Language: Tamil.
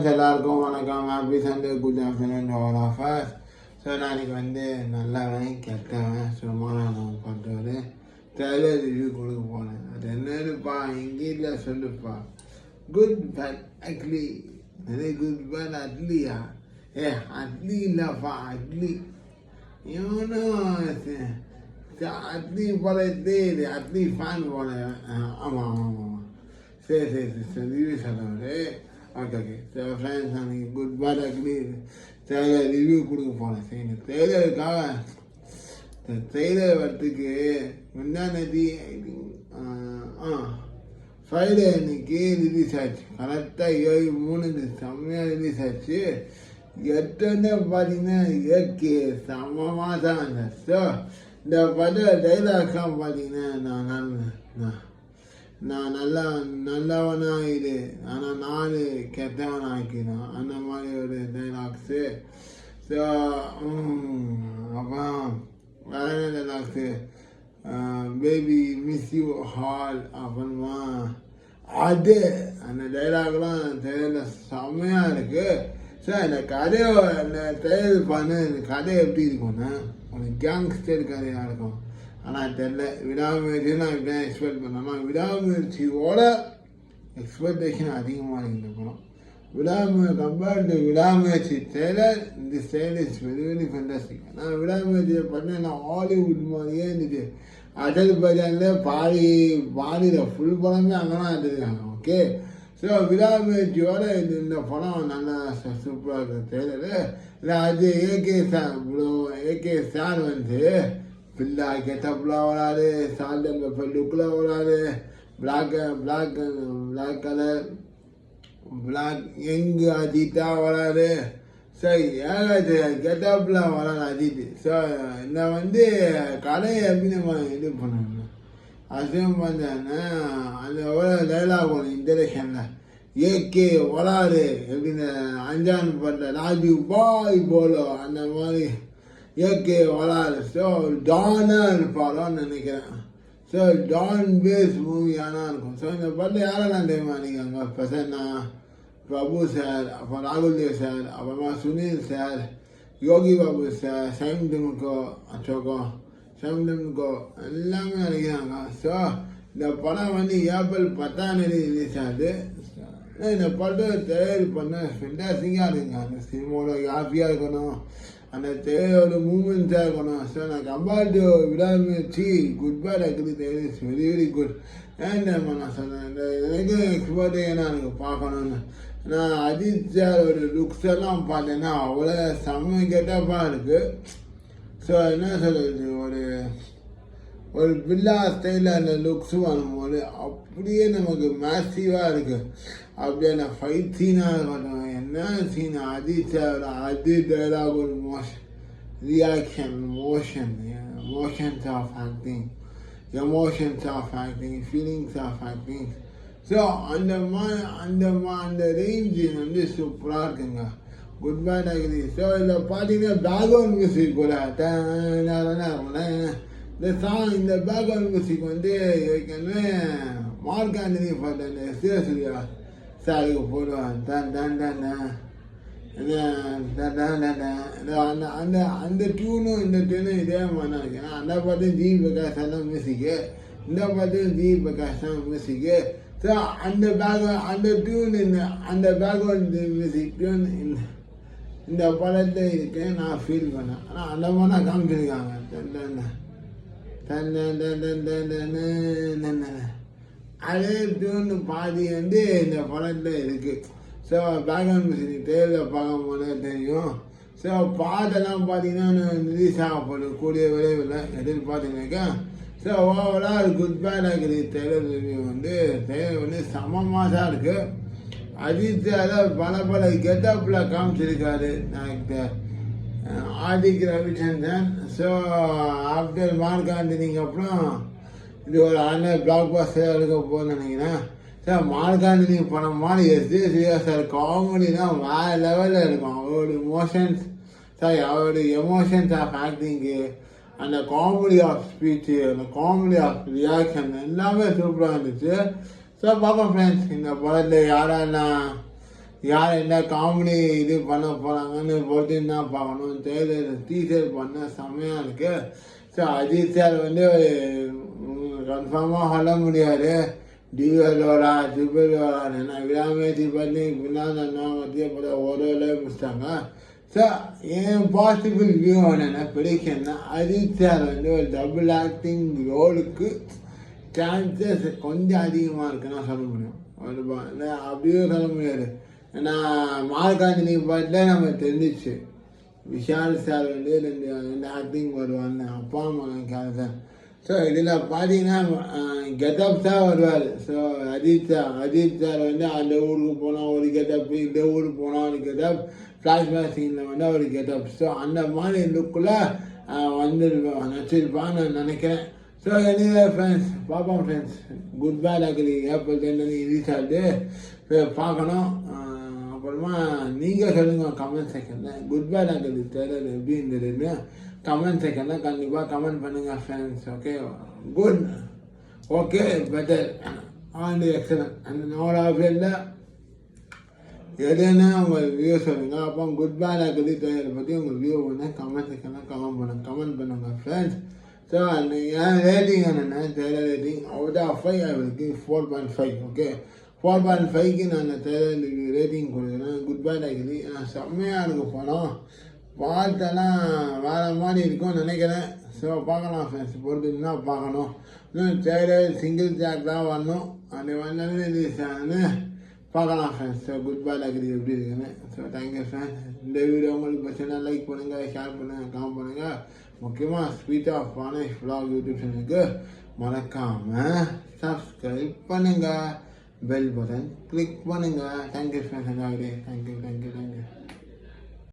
எல்லாருக்கும் வணக்கம். Happy Sunday, good afternoon all of us. So நாளைக்கு நல்லவன் கெட்டவன் சும்மா நான் பண்ணுறது ட்ரெய்லர் ரிவ்யூ கொடுக்க போனேன். அது என்னதுப்பா இங்கிலீஷில் சொல்லுப்பா. குட் பேட் அட்லி, நிறைய குட் பேட் அட்லியா? அட்லி இல்லைப்பா, அட்லி இவனும் அட்லி போல தெரியுது, அட்லி ஃபேன் போல. ஆமாம் சரி ரிவ்யூ சொல்லுவாரு. ஓகே ஸோ ஃப்ரெண்ட்ஸ், அன்றைக்கி good bad ugly trailer review கொடுக்க போனேன். சரி, இந்த ட்ரெய்லருக்காக இந்த ட்ரெய்லர் வரத்துக்கு முன்னாடி ஃப்ரைடே அன்னைக்கு ரிலீஸ் ஆச்சு. கரெக்டாக 7:03 செம்மையாக ரிலீஸ் ஆச்சு. எட்டோன்னே பார்த்தீங்கன்னா இயற்கை சமமாக தான் இருந்தேன். ஸோ இந்த படம் டைலாக்லாம் பார்த்தீங்கன்னா நான் நல்லவனாக இரு, ஆனால் நாலு கெட்டவனாக்கினான், அந்த மாதிரி ஒரு டைலாக்ஸு. ஸோ அப்புறம் வேற என்ன dialogues, baby miss you hall, அப்புறமா அது அந்த டைலாக்லாம் தெரியல, செம்மையாக இருக்குது. ஸோ இந்த கதையை இந்த ட்ரெய்லர் பண்ண இந்த கதை எப்படி இருக்கும்னா ஒரு கேங்ஸ்டர் கதையாக இருக்கும். ஆனால் தெரியல, விடாமுயற்சி நான் இப்படி தான் எக்ஸ்பெக்ட் பண்ணேன். ஆனால் விடாமுயற்சியோட எக்ஸ்பெக்டேஷன் அதிகமாக இருக்குது படம். கம்பேர்ட் டு விடாமுயற்சி ட்ரெய்லர், இந்த style is very very fantastic. நான் விடாமுயற்சியை பண்ணேன், நான் ஹாலிவுட் மாதிரியே இருந்துச்சு. அடல் பஜானில் பாடியில் ஃபுல் படமே அங்கே தான் எடுத்துருக்காங்க. ஓகே, ஸோ விடாமுயற்சியோட இந்த படம் நல்லா சூப்பராக இருக்குது ட்ரெய்லரு. இல்லை அது ஏகே சார் பில்லா கெட்டப்லாம் வராது, சால்ட் அண்ட் பெப்பர் லுக்கில் வராது, பிளாக் கலர் யங் அஜித்தா வராது. ஸோ கெட்டப்லாம் வராது அஜித். ஸோ இந்த கடையை எப்படி நம்ம இது பண்ணணும், அசியம் பண்ணேன்னா அந்த டைலாக் ஒன்று இன்ட்ரடக்ஷனில் ஏகே வராது எப்படின்னு அஞ்சான் பண்ண ராஜீவ் பாய் போலோ அந்த மாதிரி ஏகே வராது. ஸோ டானாக இருப்பாரோன்னு நினைக்கிறேன். ஸோ டான் பேஸ் மூவியானா இருக்கும். ஸோ இந்த படத்தில் யாரெல்லாம் தெரியுமா நினைக்கிறாங்க, பிரசன்னா, பிரபு சார், அப்புறம் ராகுல் தேவ் சார், அப்புறமா சுனில் சார், யோகி பாபு சார், சைம் டிமுகோ எல்லாமே நினைக்கிறாங்க. ஸோ இந்த படம் ஏப்ரல் 10ஆம் தேதி ரிலீஸ் ஆகுது. இந்த படம் தயார் பண்ண ஃபென்டாஸ்டிக்காக இருக்குங்க. அந்த சினிமாவோட ஹாப்பியாக இருக்கணும், அந்த தேவையோட மூமெண்ட்ஸாக இருக்கணும். ஸோ நான் compared to Vidaamuyarchi good bad ugly there is very very good. ஏன் நான் சொன்னேன், இந்த எனக்கு எக்ஸ்பர்ட்டேனா எனக்கு பார்க்கணுன்னு. நான் அஜித் சார் ஒரு லுக்ஸ் எல்லாம் பார்த்தேன்னா அவ்வளோ செம்ம கெட்டப்பாக இருக்குது. ஸோ என்ன சொல்கிறது, ஒரு பில்லா ஸ்டைலில் அந்த லுக்ஸ் வரும்போது அப்படியே நமக்கு மேசிவாக இருக்குது. அப்படியே அந்த ஃபைட் சீனாக இருக்கட்டும், என்ன scene, Ajith sir Ajith dialogue ஒரு reaction, motions of acting, emotions of acting, feelings of acting. So அந்த ரேஞ்சு சூப்பராக இருக்குங்க. Good bad ugly. ஸோ இதில் பார்த்தீங்கன்னா பேக்ரவுண்ட் மியூசிக் கூட இந்த பேக்ரவுண்ட் மியூசிக் ஏற்கனவே மார்க் ஆண்டனி பாட்டு சூர்யா சாருக்கு போடுவான். அந்த டியூனும் இந்த டியூனும் இதே மாதிரி தான் இருக்கு. அந்த பாட்டும் ஜி பிரகாஷ் தான் மியூசிக்கு, இந்த பாட்டும் ஜி பிரகாஷ் தான் மியூசிக்கு. ஸோ அந்த டியூன் அந்த பேக்ரவுண்ட் மியூசிக் டியூன் இந்த படத்தில் இருக்கு நான் ஃபீல் பண்ணேன். ஆனால் அந்த மாதிரி தான் காமிச்சிருக்காங்க. அதே டியூன் பாதி இந்த படத்தில் இருக்குது. ஸோ பேக்ரவுண்ட் மியூசிக் தேர்தல் பார்க்கும்போது தெரியும். ஸோ பாட்டெல்லாம் பார்த்தீங்கன்னா ரிலீஸ் ஆக போகுது கூடிய விரைவில் எதிர்பார்த்தீங்கன்னாக்கா. So overall good bad ugly trailer review trailer சமமாக தான் இருக்குது. அஜித் பல கெட்டப்பில் காமிச்சிருக்காரு actor Adhik Ravichandran. So after Mark ஆண்டனிக்கு அப்புறம் இது ஒரு பிளாக் பாஸ்டர் எடுக்க போகுதுன்னு நினைக்கிறேன். சார் மார்க் ஆண்டனி படம் மாதிரி சூர்யா சார் காமெடினா வேறு லெவலில் இருக்கும். அவரோட எமோஷன்ஸ் ஆஃப் ஆக்டிங்கு, அந்த காமெடி ஆஃப் ஸ்பீச்சு, அந்த காமெடி ஆஃப் ரியாக்ஷன் எல்லாமே சூப்பராக இருந்துச்சு. ஸோ பார்ப்போம் ஃப்ரெண்ட்ஸ், இந்த படத்தில் யாரெல்லாம் யார் என்ன காமெடி இது பண்ண போகிறாங்கன்னு போட்டு என்ன பார்க்கணும். தேர்தல் டீசர் பண்ண செம்மையாக இருக்கு. ஸோ அஜித் சார் வந்து கன்ஃபார்மாக சொல்ல முடியாது டிவிஎல்லோடா ட்ரிபிள்ஓடான்னு. ஏன்னா விடாமேசி பண்ணி பின்னாடி மத்திய போல ஒரு முடிச்சிட்டாங்க. ஸோ என் பாசிபிள் வியூ என்னென்னா ப்ரெடிக்ஷன்னா அஜித் சார் வந்து ஒரு டபுள் ஆக்டிங் ரோலுக்கு சான்சஸ் கொஞ்சம் அதிகமாக இருக்குன்னா சொல்ல முடியும். அப்படியே சொல்ல முடியாது. ஏன்னா மார்காந்தினி பாட்டில் நம்ம தெரிஞ்சிச்சு விஷால் சார் வந்து ரெண்டு ஆக்டிங் வருவான்னு அப்பா மகன் கேரக்டர். ஸோ இதில் பார்த்தீங்கன்னா கெட்டப் தான் வருவார். ஸோ அஜித் சார் வந்து அந்த ஊருக்கு போனால் ஒரு கெட்டப், இந்த ஊருக்கு போனால் ஒரு கெட்டப், ஃப்ளாஷ்பேக் சீனில் வந்து ஒரு கெட்டப். ஸோ அந்த மாதிரி லுக்கில் நடிச்சிருப்பான்னு நான் நினைக்கிறேன். ஸோ எனிவே ஃப்ரெண்ட்ஸ் பார்ப்போம் friends. Good bye ugly April 10 release ஆகுது. பார்க்கணும். அப்புறமா நீங்கள் சொல்லுங்கள் கமெண்ட் செக்ஷனில் குட் பை அக்லி தேர்தல் எப்படி இருந்ததுன்னு கமெண்ட் செக்ஷனில் கண்டிப்பாக கமெண்ட் பண்ணுங்கள் friends. Okay good okay better ஆண்டு எக்ஸலன்ட் அந்த நோட ஃப்ரெண்டில் எதுன்னு உங்கள் வியூ சொல்லுங்கள். அப்போ குட் பை அக்லி தேர்தல் பற்றி உங்கள் வியூ வந்து கமெண்ட் செக்ஷனில் கமெண்ட் பண்ணுங்கள் ஃப்ரெண்ட்ஸ். ஸோ என் ரேட்டிங் என்னென்னா தேர்தல் ரேட்டிங் அவுட் ஆஃப் 5 அவருக்கு 4.5. ஓகே 4.5க்கு நான் தேர்தல் ரேட்டிங் கொடுக்குறேன். குட் பை அக்லி செம்மையாக இருக்கும் படம். பார்த்தெல்லாம் வேறு மாதிரி இருக்கும்னு நினைக்கிறேன். ஸோ பார்க்கலாம் ஃப்ரெண்ட்ஸ், பொறுத்துன்னா பார்க்கணும். இன்னும் தேர்தல் சிங்கிள் ஜாக் தான் வரணும். அது வந்தாலும் ரிலீஸ் ஆகுன்னு பார்க்கலாம் friends. So good bye ugly எப்படி இருக்குன்னு. So thank you friends. இந்த வீடியோ உங்களுக்கு பிரச்சனை லைக் பண்ணுங்கள், ஷேர் பண்ணுங்கள், கமெண்ட் பண்ணுங்கள். முக்கியமாக ஸ்வீட் ஆஃப் பானேஷ் vlog யூடியூப் சேனலுக்கு மறக்காமல் சப்ஸ்கிரைப் பண்ணுங்கள், பெல் பட்டன் கிளிக் பண்ணுங்கள். Thank you friends. தேங்க்யூ.